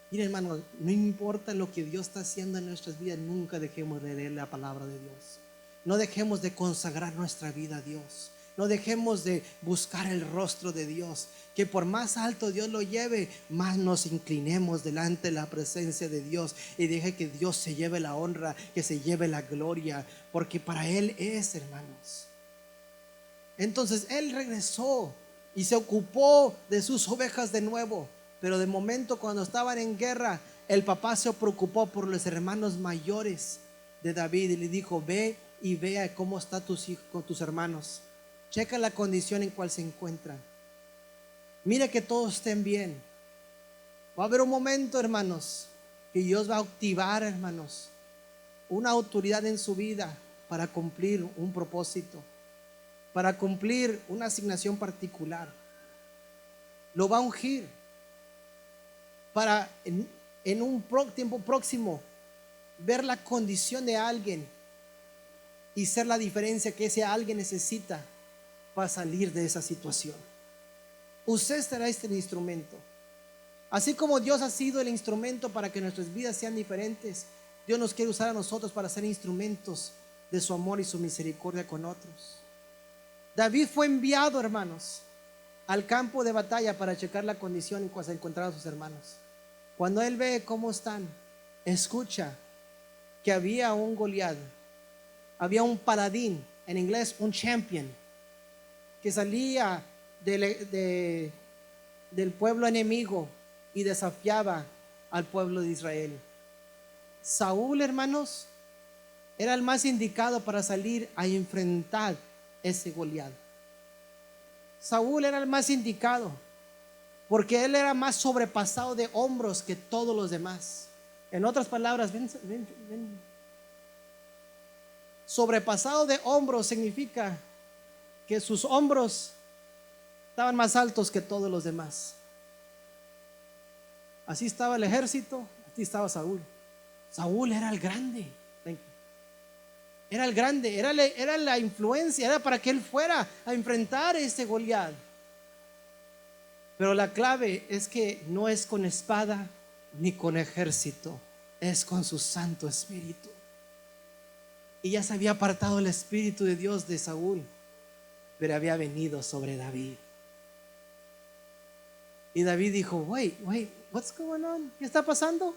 Miren, hermanos, no importa lo que Dios está haciendo en nuestras vidas, nunca dejemos de leer la palabra de Dios. No dejemos de consagrar nuestra vida a Dios. No dejemos de buscar el rostro de Dios. Que por más alto Dios lo lleve, más nos inclinemos delante de la presencia de Dios y deje que Dios se lleve la honra, que se lleve la gloria, porque para Él es, hermanos. Entonces Él regresó y se ocupó de sus ovejas de nuevo. Pero de momento, cuando estaban en guerra, el papá se preocupó por los hermanos mayores, de David y le dijo: ve y vea cómo están tus hijos, con tus hermanos. Checa la condición en cual se encuentran. Mira que todos estén bien. Va a haber un momento, hermanos, que Dios va a activar, hermanos, una autoridad en su vida para cumplir un propósito, para cumplir una asignación particular. Lo va a ungir para en un tiempo próximo ver la condición de alguien y ser la diferencia que ese alguien necesita para salir de esa situación. Usted será este instrumento. Así como Dios ha sido el instrumento para que nuestras vidas sean diferentes, Dios nos quiere usar a nosotros para ser instrumentos de su amor y su misericordia con otros. David fue enviado, hermanos, al campo de batalla para checar la condición en cual se encontraban sus hermanos. Cuando él ve cómo están, escucha que había un Goliat, había un paladín, en inglés un champion, que salía del pueblo enemigo y desafiaba al pueblo de Israel. Saúl, hermanos, era el más indicado para salir a enfrentar ese Goliat. Saúl era el más indicado porque él era más sobrepasado de hombros que todos los demás. En otras palabras, ven. Sobrepasado de hombros significa que sus hombros estaban más altos que todos los demás. Así estaba el ejército, así estaba Saúl. Saúl era el grande. Era el grande, era la influencia, era para que él fuera a enfrentar a ese Goliat. Pero la clave es que no es con espada ni con ejército, es con su Santo Espíritu. Y ya se había apartado el Espíritu de Dios de Saúl, pero había venido sobre David. Y David dijo: wait, what's going on? ¿Qué está pasando?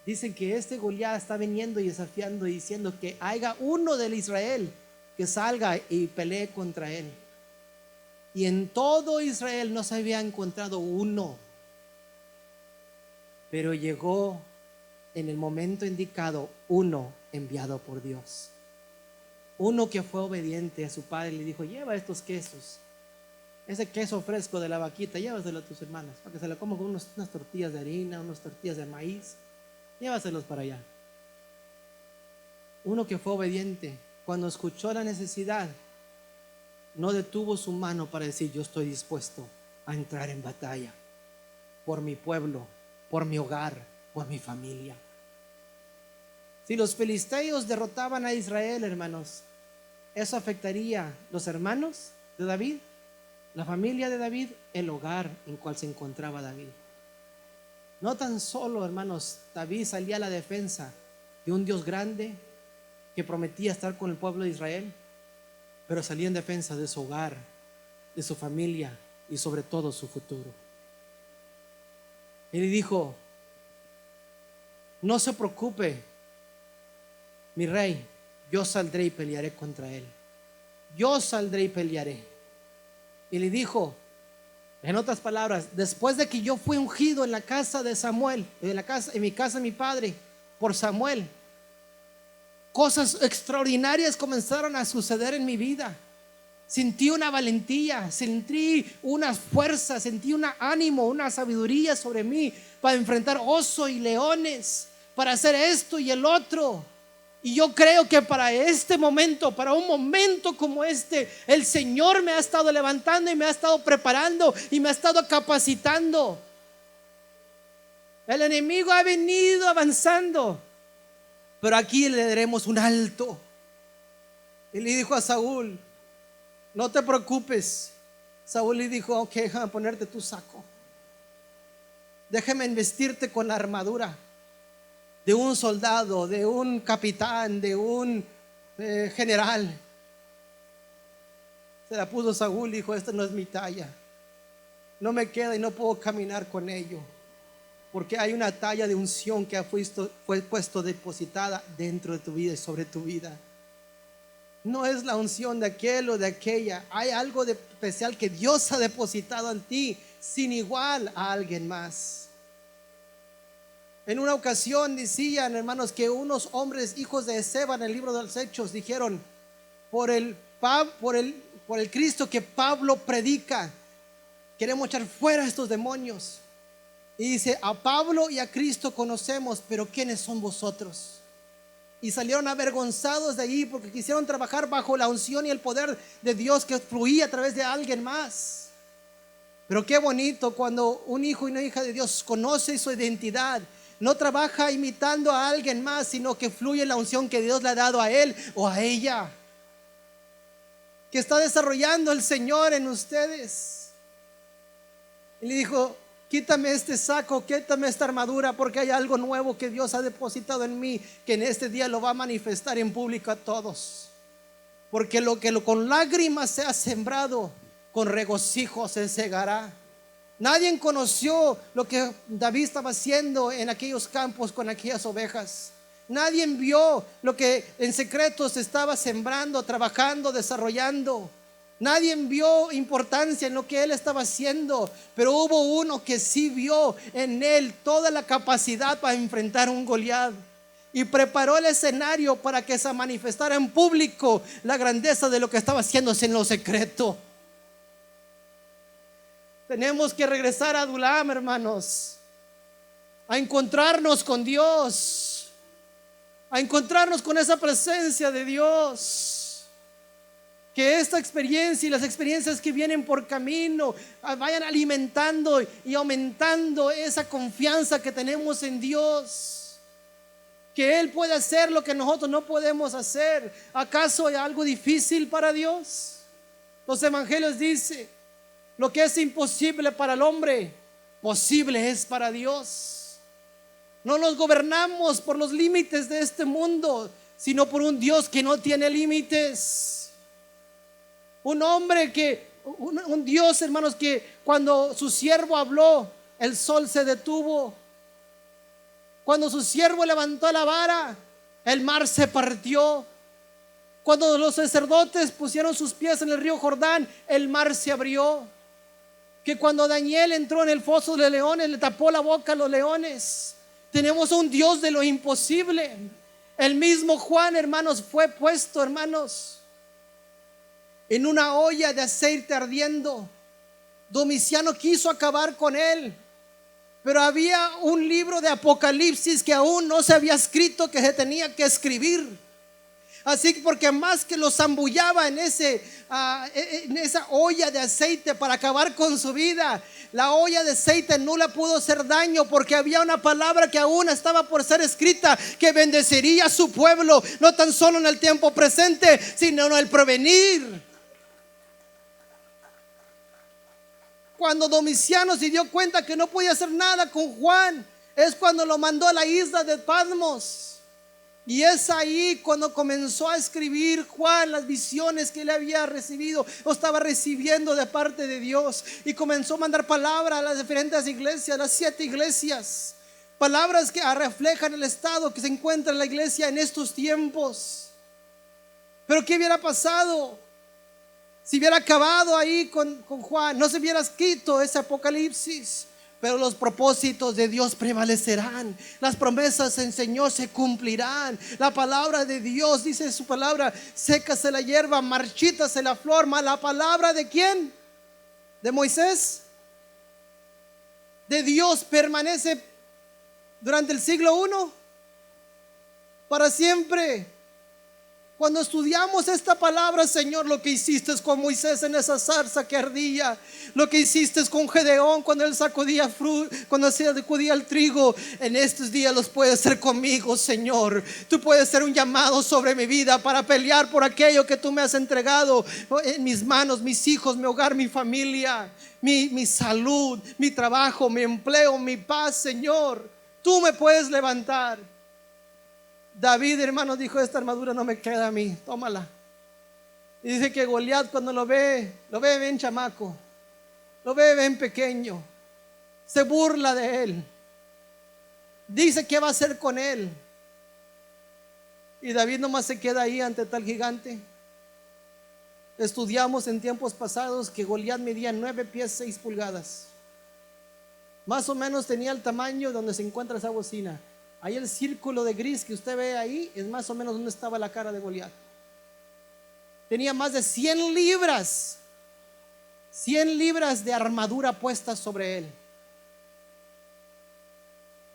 Dicen que este Goliat está viniendo y desafiando y diciendo que haya uno del Israel que salga y pelee contra él. Y en todo Israel no se había encontrado uno, pero llegó en el momento indicado uno enviado por Dios, uno que fue obediente a su padre y le dijo: lleva estos quesos, ese queso fresco de la vaquita, llévaselo a tus hermanos para que se lo coman con unas tortillas de harina, unas tortillas de maíz, llévaselos para allá. Uno que fue obediente, cuando escuchó la necesidad, no detuvo su mano para decir: yo estoy dispuesto a entrar en batalla por mi pueblo, por mi hogar, por mi familia. Si los filisteos derrotaban a Israel, hermanos, eso afectaría a los hermanos de David, la familia de David, el hogar en cual se encontraba David. No tan solo, hermanos, David salía a la defensa de un Dios grande que prometía estar con el pueblo de Israel, pero salía en defensa de su hogar, de su familia y sobre todo su futuro. Él dijo: no se preocupe, mi rey, yo saldré y pelearé contra él. Yo saldré y pelearé. Y le dijo, en otras palabras, después de que yo fui ungido en la casa de Samuel, en mi casa de mi padre, por Samuel, cosas extraordinarias comenzaron a suceder en mi vida. Sentí una valentía, sentí una fuerza, sentí un ánimo, una sabiduría sobre mí para enfrentar osos y leones, para hacer esto y el otro. Y yo creo que para este momento, para un momento como este, el Señor me ha estado levantando y me ha estado preparando y me ha estado capacitando. El enemigo ha venido avanzando, pero aquí le daremos un alto. Y le dijo a Saúl: no te preocupes. Saúl le dijo: ok, déjame ponerte tu saco, déjame investirte con la armadura de un soldado, de un capitán, de un general. Se la puso Saúl y dijo: esta no es mi talla, no me queda y no puedo caminar con ello, porque hay una talla de unción que fue puesto depositada dentro de tu vida y sobre tu vida. No es la unción de aquel o de aquella, hay algo de especial que Dios ha depositado en ti, sin igual a alguien más. En una ocasión decían, hermanos, que unos hombres, hijos de Esceva, en el libro de los Hechos, dijeron: por el Cristo que Pablo predica, queremos echar fuera a estos demonios. Y dice: a Pablo y a Cristo conocemos, pero ¿quiénes son vosotros? Y salieron avergonzados de allí porque quisieron trabajar bajo la unción y el poder de Dios que fluía a través de alguien más. Pero qué bonito cuando un hijo y una hija de Dios conoce su identidad. No trabaja imitando a alguien más, sino que fluye la unción que Dios le ha dado a él o a ella, que está desarrollando el Señor en ustedes. Y le dijo: quítame este saco, quítame esta armadura, porque hay algo nuevo que Dios ha depositado en mí, que en este día lo va a manifestar en público a todos. Porque lo que con lágrimas se ha sembrado, con regocijo se segará. Nadie conoció lo que David estaba haciendo en aquellos campos con aquellas ovejas. Nadie vio lo que en secreto se estaba sembrando, trabajando, desarrollando. Nadie vio importancia en lo que él estaba haciendo, pero hubo uno que sí vio en él toda la capacidad para enfrentar un Goliat, y preparó el escenario para que se manifestara en público la grandeza de lo que estaba haciéndose en lo secreto. Tenemos que regresar a Adulam, hermanos, a encontrarnos con Dios, a encontrarnos con esa presencia de Dios. Que esta experiencia y las experiencias que vienen por camino vayan alimentando y aumentando esa confianza que tenemos en Dios, que Él puede hacer lo que nosotros no podemos hacer. ¿Acaso hay algo difícil para Dios? Los evangelios dicen: lo que es imposible para el hombre, posible es para Dios. No nos gobernamos por los límites de este mundo, sino por un Dios que no tiene límites. Un Dios, hermanos, que cuando su siervo habló, el sol se detuvo. Cuando su siervo levantó la vara, el mar se partió. Cuando los sacerdotes pusieron sus pies en el río Jordán, el mar se abrió. Que cuando Daniel entró en el foso de leones, le tapó la boca a los leones. Tenemos un Dios de lo imposible. El mismo Juan, hermanos, fue puesto, hermanos, en una olla de aceite ardiendo. Domiciano quiso acabar con él, pero había un libro de Apocalipsis que aún no se había escrito, que se tenía que escribir. Así que, porque más que lo zambullaba en esa olla de aceite para acabar con su vida, la olla de aceite no le pudo hacer daño, porque había una palabra que aún estaba por ser escrita, que bendeciría a su pueblo, no tan solo en el tiempo presente, sino en el porvenir. Cuando Domiciano se dio cuenta que no podía hacer nada con Juan, es cuando lo mandó a la isla de Patmos. Y es ahí cuando comenzó a escribir Juan las visiones que él había recibido o estaba recibiendo de parte de Dios, y comenzó a mandar palabras a las diferentes iglesias, las 7 iglesias, palabras que reflejan el estado que se encuentra la iglesia en estos tiempos. Pero ¿qué hubiera pasado si hubiera acabado ahí con Juan? No se hubiera escrito ese Apocalipsis. Pero los propósitos de Dios prevalecerán. Las promesas del Señor se cumplirán. La palabra de Dios, dice su palabra: sécase la hierba, marchítase la flor. Mas la palabra ¿de quién? ¿De Moisés? ¿De Dios permanece durante el siglo I? Para siempre. Cuando estudiamos esta palabra, Señor, lo que hiciste con Moisés en esa zarza que ardía, lo que hiciste con Gedeón cuando él sacudía cuando se sacudía el trigo, en estos días los puedes hacer conmigo, Señor. Tú puedes hacer un llamado sobre mi vida para pelear por aquello que tú me has entregado en mis manos: mis hijos, mi hogar, mi familia, mi salud, mi trabajo, mi empleo, mi paz, Señor. Tú me puedes levantar. David, hermano, dijo: esta armadura no me queda a mí, tómala. Y dice que Goliat, cuando lo ve bien chamaco, lo ve bien pequeño, se burla de él, dice qué va a hacer con él. Y David nomás se queda ahí ante tal gigante. Estudiamos en tiempos pasados que Goliat medía 9 pies 6 pulgadas, Más o menos tenía el tamaño donde se encuentra esa bocina. Ahí el círculo de gris que usted ve ahí es más o menos donde estaba la cara de Goliat. Tenía más de 100 libras, 100 libras de armadura puesta sobre él.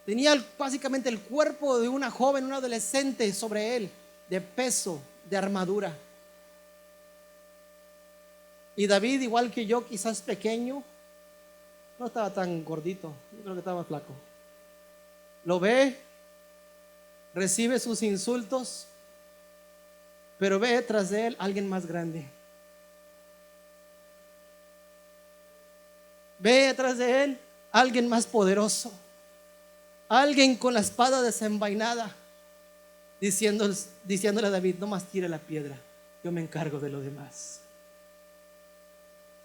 Tenía básicamente el cuerpo de una joven, un adolescente sobre él, de peso, de armadura. Y David, igual que yo, quizás pequeño, no estaba tan gordito, yo creo que estaba más flaco. Lo ve, recibe sus insultos, pero ve tras de él alguien más grande. Ve tras de él alguien más poderoso, alguien con la espada desenvainada, diciéndole a David: no más tire la piedra, yo me encargo de lo demás.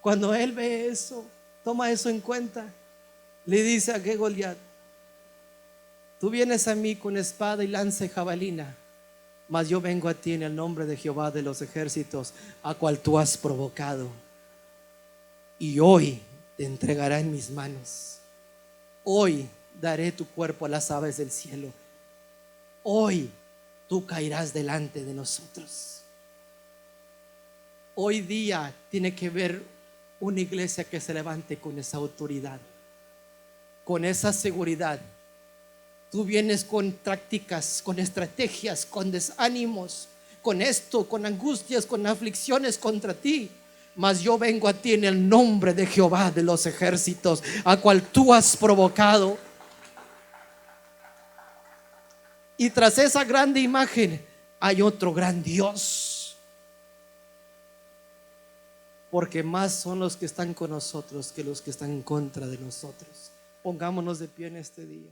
Cuando él ve eso, toma eso en cuenta, le dice a Goliat: tú vienes a mí con espada y lanza y jabalina, mas yo vengo a ti en el nombre de Jehová de los ejércitos, a cual tú has provocado, y hoy te entregará en mis manos. Hoy daré tu cuerpo a las aves del cielo. Hoy tú caerás delante de nosotros. Hoy día tiene que ver una iglesia que se levante con esa autoridad, con esa seguridad. Tú vienes con tácticas, con estrategias, con desánimos, con esto, con angustias, con aflicciones contra ti, mas yo vengo a ti en el nombre de Jehová de los ejércitos, a cual tú has provocado. Y tras esa grande imagen hay otro gran Dios, porque más son los que están con nosotros que los que están en contra de nosotros. Pongámonos de pie en este día.